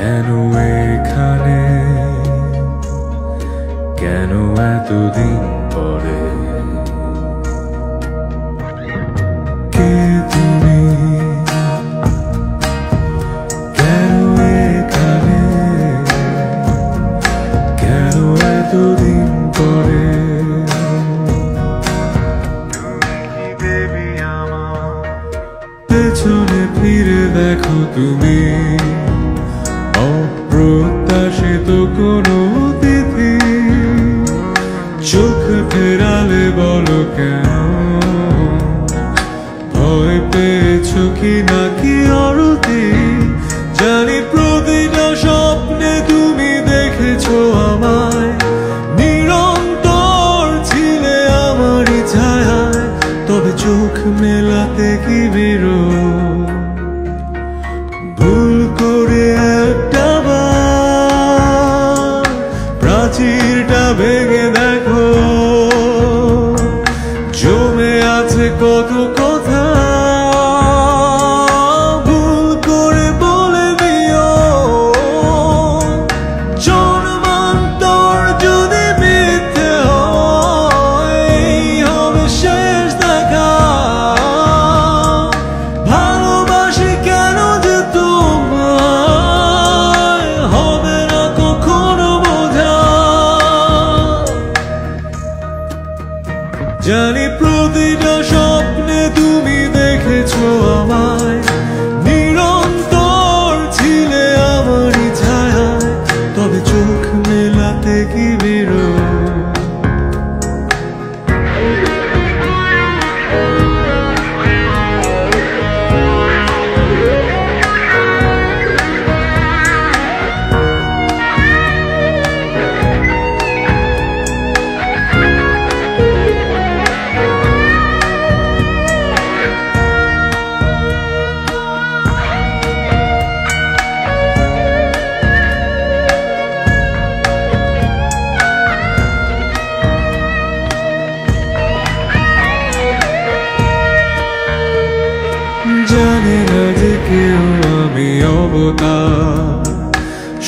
কেন এখানে, কেন এতদিন পরে? কে তুমি, কেন এখানে, কেন এতদিন পরে? পেছনে ফিরে দেখো তুমি, অপ্রত্যাশিত কোনো অতিথি। চোখ ফেরালে বলো কেন, ভয় পেয়েছো কি নাকি অরতি? জানি প্রতিটা স্বপ্নে তুমি দেখেছো আমায়, নিরন্তর ছিলে আমারই ছায়ায়। তবে চোখ মেলাতে কি বিরোধ? ভুল করে একটা বার প্রাচীরটা ভেঙে দেখো, জমে আছে কত কথা। ভুল করে বলে দিও, জন্মান্তর যদি মিথ্যে হয়, এই হবে শেষ দেখা। ভালোবাসি কেন যে তোমায়, হবে না কখনো বোঝা। জানি প্রতিটা স্বপ্নে তুমি দেখেছো আমায়, নিরন্তর ছিলে আমারই ছায়ায়। তবে চোখ মেলাতে কি বিরোধ? জানে না যে কেউ আমি অবতার,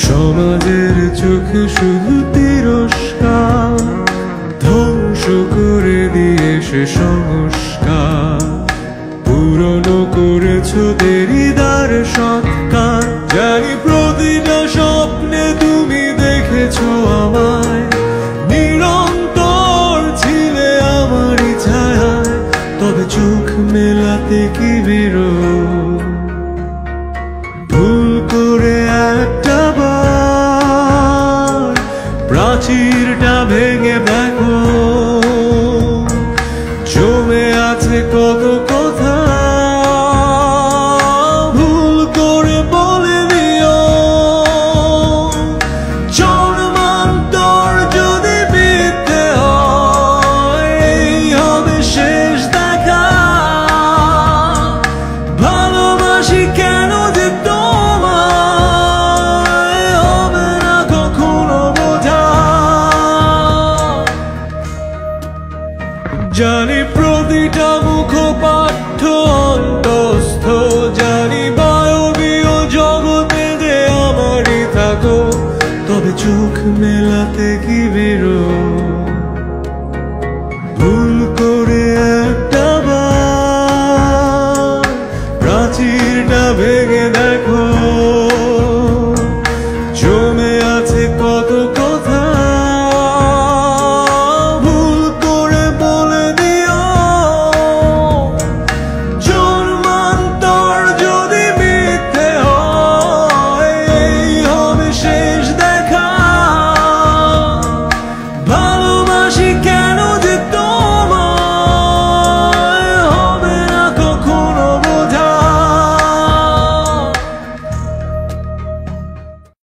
সমাজের চোখে শুধু তিরস্কার। ধ্বংস করে দিয়ে সে সংস্কার, পুরনো করেছো দেরিদার সৎকার। জানি প্রতিটা স্বপ্নে তুমি দেখেছো আমায়, নিরন্তর ছিলে আমারই ছায়ায়। তবে চোখ মেলাতে কি বিরোধ? ভুল করে একটা বার প্রাচীরটা ভেঙে দেখো, জমে আছে কত কথা। ভুল করে বলে দিও, জন্মান্তর যদি মিথ্যে হয়, এই হবে শেষ দেখা। ভালোবাসি কেন যে তোমায়, হবে না কখনো বোঝা। জানি প্রতিটা মুখপাঠ্য অন্তস্থ, জানি বায়বীয় জগতে যে আমারই থাকো। তবে চোখ মেলাতে কি বিরোধ? ভুল করে একটা বার প্রাচীরটা ভেঙে দেয়।